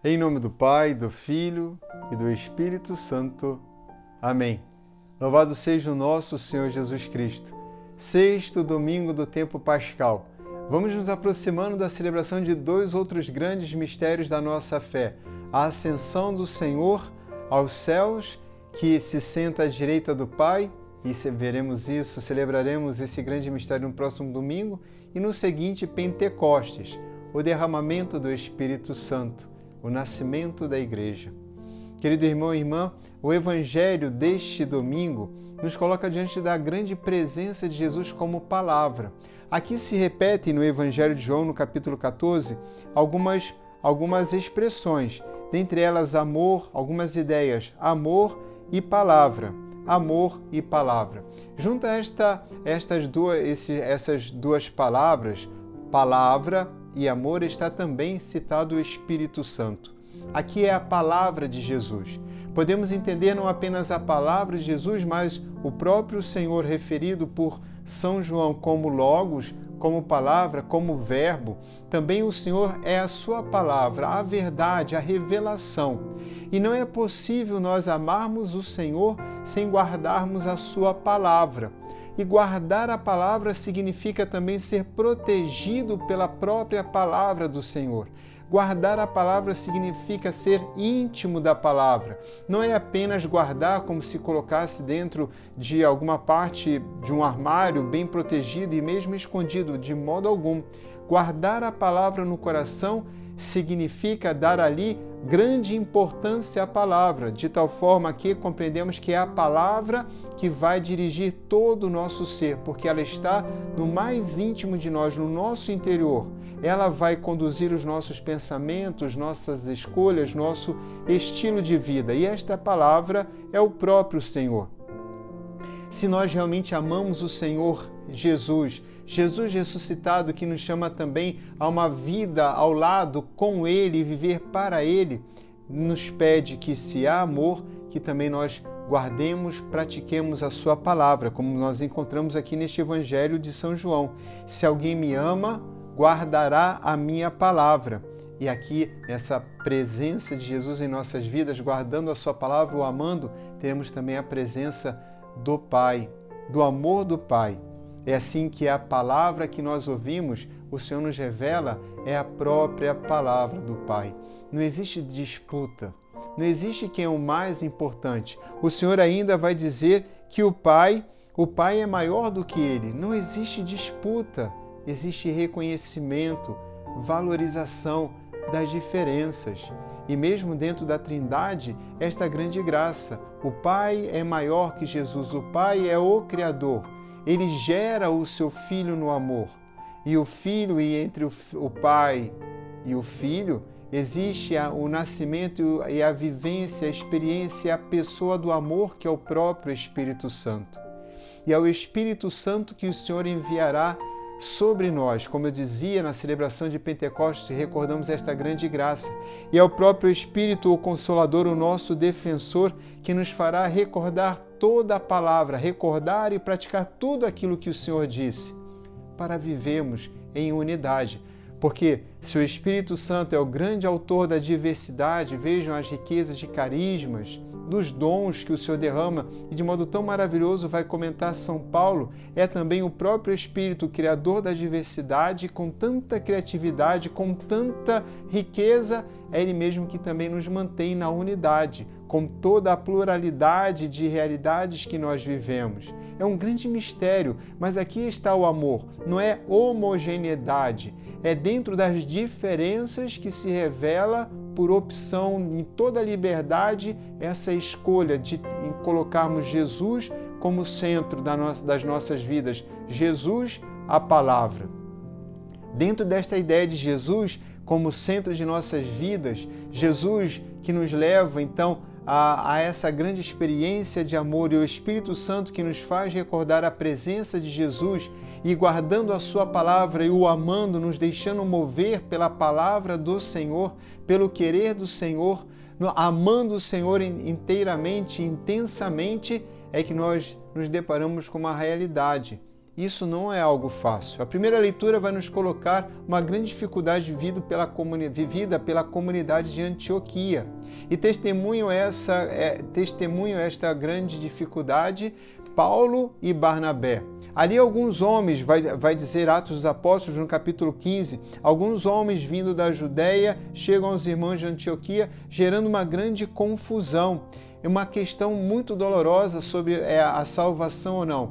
Em nome do Pai, do Filho e do Espírito Santo. Amém. Louvado seja o nosso Senhor Jesus Cristo. Sexto domingo do tempo pascal. Vamos nos aproximando da celebração de dois outros grandes mistérios da nossa fé. A ascensão do Senhor aos céus, que se senta à direita do Pai, e veremos isso, celebraremos esse grande mistério no próximo domingo, e no seguinte, Pentecostes, o derramamento do Espírito Santo, o nascimento da Igreja. Querido irmão e irmã, o Evangelho deste domingo nos coloca diante da grande presença de Jesus como palavra. Aqui se repetem no Evangelho de João, no capítulo 14, algumas expressões, dentre elas amor, algumas ideias, amor e palavra. Amor e palavra. Junto a essas duas palavras, palavra e amor, está também citado o Espírito Santo. Aqui é a palavra de Jesus. Podemos entender não apenas a palavra de Jesus, mas o próprio Senhor referido por São João como Logos, como palavra, como verbo. Também o Senhor é a sua palavra, a verdade, a revelação. E não é possível nós amarmos o Senhor sem guardarmos a sua palavra. E guardar a palavra significa também ser protegido pela própria palavra do Senhor. Guardar a palavra significa ser íntimo da palavra. Não é apenas guardar como se colocasse dentro de alguma parte de um armário bem protegido e mesmo escondido, de modo algum. Guardar a palavra no coração significa dar ali grande importância à palavra, de tal forma que compreendemos que é a palavra que vai dirigir todo o nosso ser, porque ela está no mais íntimo de nós, no nosso interior. Ela vai conduzir os nossos pensamentos, nossas escolhas, nosso estilo de vida. E esta palavra é o próprio Senhor. Se nós realmente amamos o Senhor Jesus, Jesus ressuscitado, que nos chama também a uma vida ao lado com Ele e viver para Ele, nos pede que, se há amor, que também nós guardemos, pratiquemos a sua palavra, como nós encontramos aqui neste Evangelho de São João. Se alguém me ama, guardará a minha palavra. E aqui, nessa presença de Jesus em nossas vidas, guardando a sua palavra, o amando, teremos também a presença do Pai, do amor do Pai. É assim que a palavra que nós ouvimos, o Senhor nos revela, é a própria palavra do Pai. Não existe disputa, não existe quem é o mais importante. O Senhor ainda vai dizer que o Pai é maior do que Ele. Não existe disputa, existe reconhecimento, valorização das diferenças. E mesmo dentro da Trindade, esta grande graça. O Pai é maior que Jesus, o Pai é o Criador. Ele gera o seu Filho no amor. E o Filho, e entre o Pai e o Filho, existe o nascimento e a vivência, a experiência, a pessoa do amor, que é o próprio Espírito Santo. E é o Espírito Santo que o Senhor enviará sobre nós. Como eu dizia na celebração de Pentecostes, recordamos esta grande graça. E é o próprio Espírito, o Consolador, o nosso defensor, que nos fará recordar toda a palavra, recordar e praticar tudo aquilo que o Senhor disse, para vivermos em unidade. Porque se o Espírito Santo é o grande autor da diversidade, vejam as riquezas de carismas, dos dons que o Senhor derrama, e de modo tão maravilhoso vai comentar São Paulo, é também o próprio Espírito, o criador da diversidade, com tanta criatividade, com tanta riqueza, é Ele mesmo que também nos mantém na unidade, com toda a pluralidade de realidades que nós vivemos. É um grande mistério, mas aqui está o amor, não é homogeneidade, é dentro das diferenças que se revela, por opção, em toda a liberdade, essa escolha de colocarmos Jesus como centro das nossas vidas. Jesus, a palavra. Dentro desta ideia de Jesus como centro de nossas vidas, Jesus que nos leva, então, a essa grande experiência de amor, e o Espírito Santo que nos faz recordar a presença de Jesus e guardando a sua palavra e o amando, nos deixando mover pela palavra do Senhor, pelo querer do Senhor, amando o Senhor inteiramente, intensamente, é que nós nos deparamos com uma realidade. Isso não é algo fácil. A primeira leitura vai nos colocar uma grande dificuldade vivida pela comunidade de Antioquia. E testemunho esta grande dificuldade Paulo e Barnabé. Ali alguns homens, vai dizer Atos dos Apóstolos no capítulo 15, alguns homens vindo da Judéia chegam aos irmãos de Antioquia, gerando uma grande confusão. É uma questão muito dolorosa sobre a salvação ou não.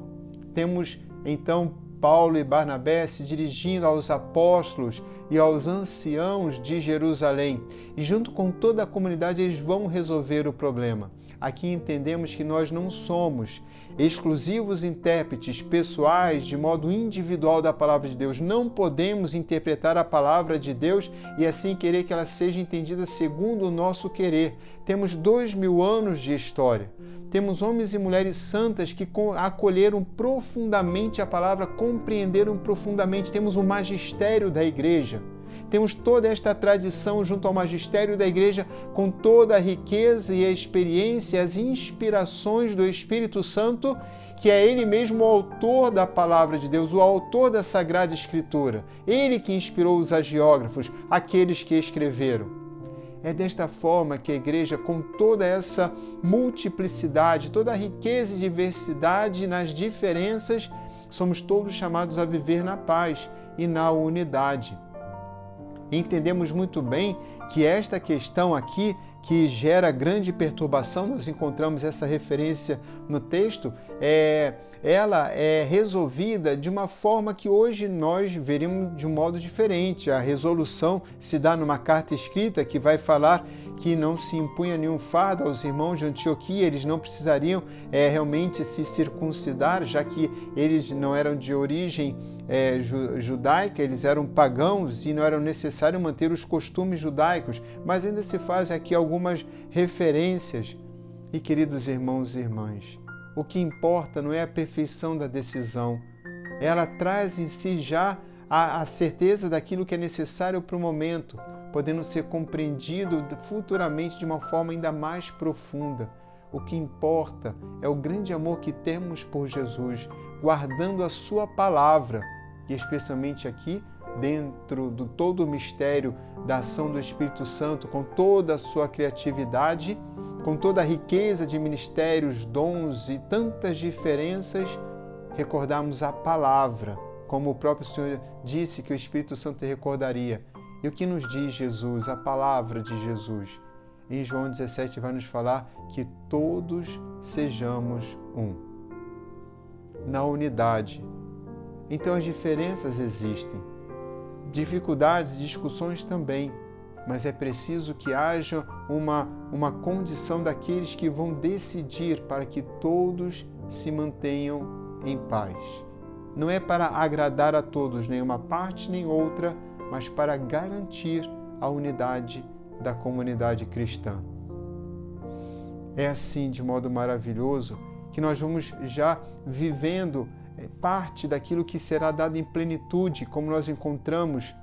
Temos então Paulo e Barnabé se dirigindo aos apóstolos e aos anciãos de Jerusalém. E junto com toda a comunidade eles vão resolver o problema. Aqui entendemos que nós não somos exclusivos intérpretes pessoais de modo individual da palavra de Deus. Não podemos interpretar a palavra de Deus e assim querer que ela seja entendida segundo o nosso querer. Temos 2000 anos de história. Temos homens e mulheres santas que acolheram profundamente a palavra, compreenderam profundamente. Temos o magistério da igreja. Temos toda esta tradição junto ao magistério da igreja, com toda a riqueza e a experiência, as inspirações do Espírito Santo, que é Ele mesmo o autor da palavra de Deus, o autor da Sagrada Escritura. Ele que inspirou os hagiógrafos, aqueles que escreveram. É desta forma que a igreja, com toda essa multiplicidade, toda a riqueza e diversidade nas diferenças, somos todos chamados a viver na paz e na unidade. Entendemos muito bem que esta questão aqui, que gera grande perturbação, nós encontramos essa referência no texto, ela é resolvida de uma forma que hoje nós veríamos de um modo diferente. A resolução se dá numa carta escrita que vai falar que não se impunha nenhum fardo aos irmãos de Antioquia, eles não precisariam realmente se circuncidar, já que eles não eram de origem judaica, eles eram pagãos e não era necessário manter os costumes judaicos, mas ainda se fazem aqui algumas referências. E queridos irmãos e irmãs, o que importa não é a perfeição da decisão, ela traz em si já a certeza daquilo que é necessário para o momento, podendo ser compreendido futuramente de uma forma ainda mais profunda. O que importa é o grande amor que temos por Jesus, guardando a sua palavra, e especialmente aqui, dentro do todo o mistério da ação do Espírito Santo, com toda a sua criatividade, com toda a riqueza de ministérios, dons e tantas diferenças, recordarmos a palavra, como o próprio Senhor disse que o Espírito Santo recordaria. E o que nos diz Jesus, a palavra de Jesus? Em João 17 vai nos falar que todos sejamos um, na unidade. Então as diferenças existem, dificuldades e discussões também, mas é preciso que haja uma condição daqueles que vão decidir para que todos se mantenham em paz. Não é para agradar a todos, nem uma parte nem outra, mas para garantir a unidade da comunidade cristã. É assim, de modo maravilhoso, que nós vamos já vivendo parte daquilo que será dado em plenitude, como nós encontramos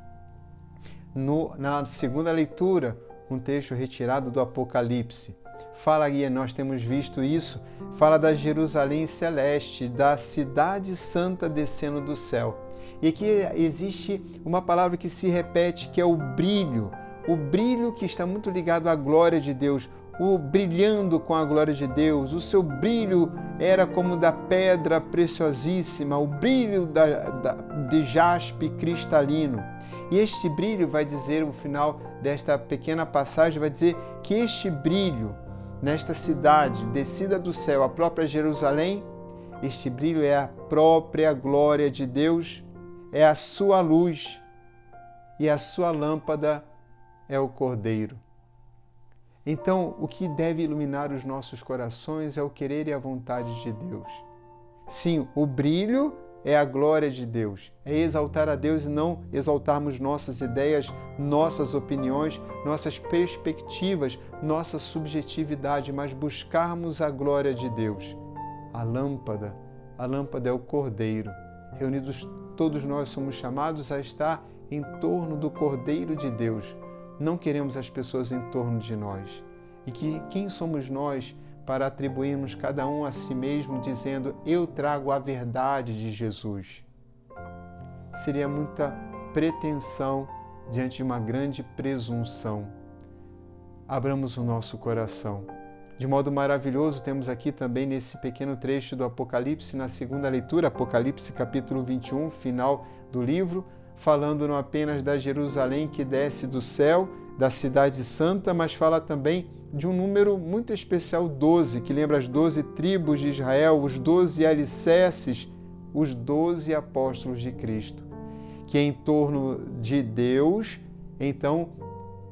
na segunda leitura, um texto retirado do Apocalipse. Fala aí, nós temos visto isso, fala da Jerusalém celeste, da cidade santa descendo do céu. E aqui existe uma palavra que se repete, que é o brilho que está muito ligado à glória de Deus, o brilhando com a glória de Deus. O seu brilho era como da pedra preciosíssima, o brilho de jaspe cristalino. E este brilho, vai dizer no final desta pequena passagem, vai dizer que este brilho nesta cidade descida do céu, a própria Jerusalém, este brilho é a própria glória de Deus, é a sua luz, e a sua lâmpada é o Cordeiro. Então, o que deve iluminar os nossos corações é o querer e a vontade de Deus. Sim, o brilho é a glória de Deus, é exaltar a Deus e não exaltarmos nossas ideias, nossas opiniões, nossas perspectivas, nossa subjetividade, mas buscarmos a glória de Deus. A lâmpada é o Cordeiro. Reunidos todos nós somos chamados a estar em torno do Cordeiro de Deus. Não queremos as pessoas em torno de nós. E que quem somos nós para atribuirmos cada um a si mesmo, dizendo: eu trago a verdade de Jesus. Seria muita pretensão diante de uma grande presunção. Abramos o nosso coração. De modo maravilhoso, temos aqui também nesse pequeno trecho do Apocalipse, na segunda leitura, Apocalipse capítulo 21, final do livro, falando não apenas da Jerusalém que desce do céu, da cidade santa, mas fala também de um número muito especial, 12, que lembra as 12 tribos de Israel, os 12 alicerces, os 12 apóstolos de Cristo, que em torno de Deus, então,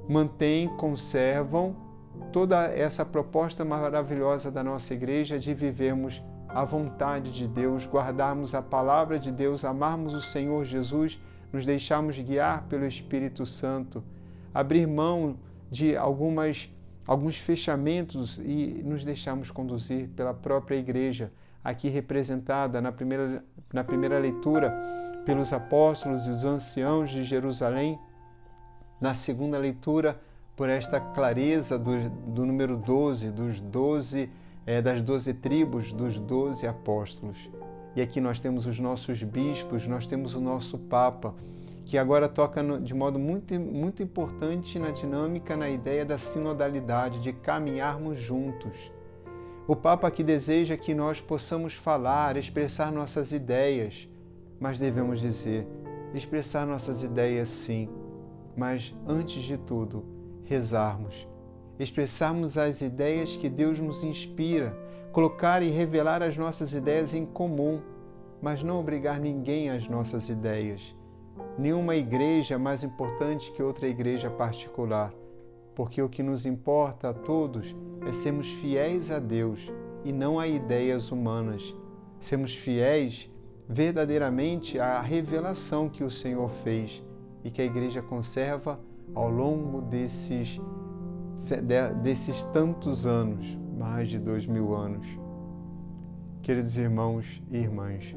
mantêm, conservam toda essa proposta maravilhosa da nossa igreja de vivermos a vontade de Deus, guardarmos a palavra de Deus, amarmos o Senhor Jesus, nos deixarmos guiar pelo Espírito Santo, abrir mão de alguns fechamentos e nos deixarmos conduzir pela própria igreja, aqui representada na primeira leitura pelos apóstolos e os anciãos de Jerusalém, na segunda leitura por esta clareza do número 12, das 12 tribos, dos 12 apóstolos. E aqui nós temos os nossos bispos, nós temos o nosso Papa, que agora toca de modo muito, muito importante na dinâmica, na ideia da sinodalidade, de caminharmos juntos. O Papa que deseja que nós possamos falar, expressar nossas ideias, mas devemos dizer, expressar nossas ideias sim, mas antes de tudo, rezarmos, expressarmos as ideias que Deus nos inspira, colocar e revelar as nossas ideias em comum, mas não obrigar ninguém às nossas ideias. Nenhuma igreja é mais importante que outra igreja particular, porque o que nos importa a todos é sermos fiéis a Deus e não a ideias humanas. Sermos fiéis verdadeiramente à revelação que o Senhor fez e que a igreja conserva ao longo desses tantos anos, mais de 2000 anos. Queridos irmãos e irmãs,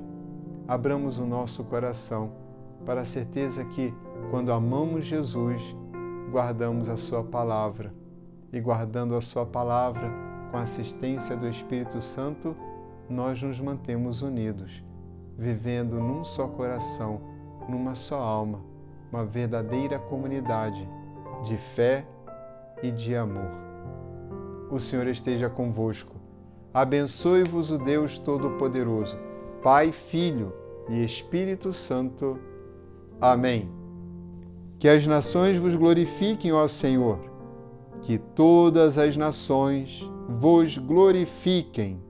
abramos o nosso coração para a certeza que, quando amamos Jesus, guardamos a sua palavra. E guardando a sua palavra, com a assistência do Espírito Santo, nós nos mantemos unidos, vivendo num só coração, numa só alma, uma verdadeira comunidade de fé e de amor. O Senhor esteja convosco. Abençoe-vos o Deus Todo-Poderoso, Pai, Filho e Espírito Santo. Amém. Que as nações vos glorifiquem, ó Senhor. Que todas as nações vos glorifiquem.